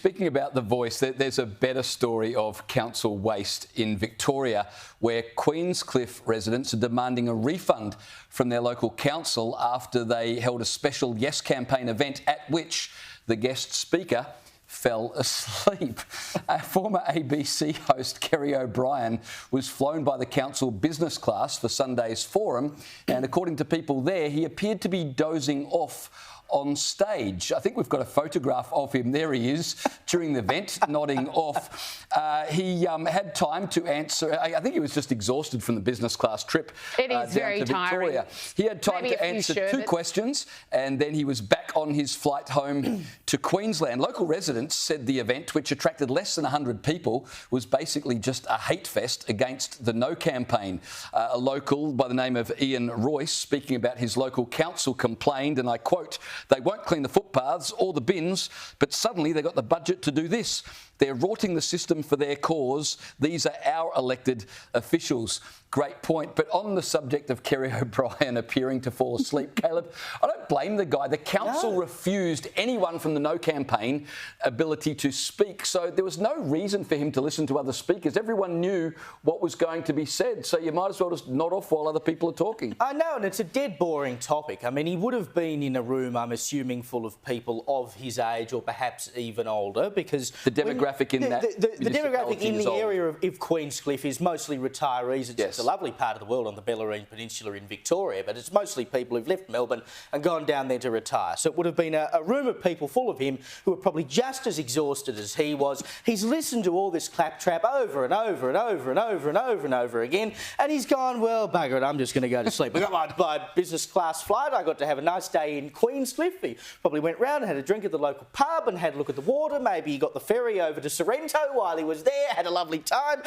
Speaking about The Voice, there's a better story of council waste in Victoria, where Queenscliff residents are demanding a refund from their local council after they held a special Yes campaign event at which the guest speaker fell asleep. A former ABC host, Kerry O'Brien, was flown by the council business class for Sunday's forum, and according to people there, he appeared to be dozing off on stage. I think we've got a photograph of him. There he is during the event, nodding off. He had time to answer. I think he was just exhausted from the business class trip down to Victoria. He had time to answer two questions, and then he was back on his flight home to Queensland. Local residents said the event, which attracted less than 100 people, was basically just a hate fest against the No campaign. A local by the name of Ian Royce, speaking about his local council, complained, and I quote, "They won't clean the footpaths or the bins, but suddenly they got the budget to do this. They're rorting the system for their cause. These are our elected officials." Great point. But on the subject of Kerry O'Brien appearing to fall asleep, Caleb, I don't blame the guy. The council refused anyone from the No campaign ability to speak, so there was no reason for him to listen to other speakers. Everyone knew what was going to be said, so you might as well just nod off while other people are talking. I know, and it's a dead boring topic. I mean, he would have been in a room, I'm assuming, full of people of his age or perhaps even older, because the demographic in that the demographic in the area of Queenscliff is mostly retirees. It's a lovely part of the world on the Bellarine Peninsula in Victoria, but it's mostly people who've left Melbourne and gone down there to retire. So it would have been a room of people full of him who were probably just as exhausted as he was. He's listened to all this claptrap over and over and over and over and over and over again, and he's gone, well, bugger it, I'm just going to go to sleep. I got my business class flight. I got to have a nice day in Queenscliff. He probably went round and had a drink at the local pub and had a look at the water. Maybe he got the ferry over to Sorrento while he was there, had a lovely time.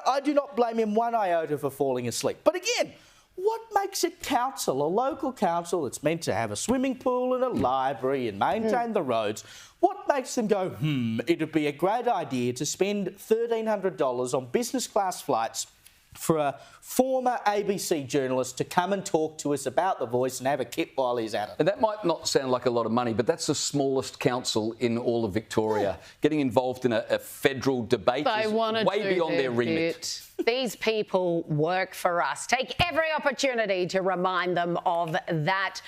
I do not blame him one iota for falling asleep. But again, what makes a council, a local council that's meant to have a swimming pool and a library and maintain the roads, what makes them go, it would be a great idea to spend $1,300 on business class flights for a former ABC journalist to come and talk to us about The Voice and have a kip while he's at it? And that might not sound like a lot of money, but that's the smallest council in all of Victoria. Getting involved in a federal debate is way beyond their remit. These people work for us. Take every opportunity to remind them of that.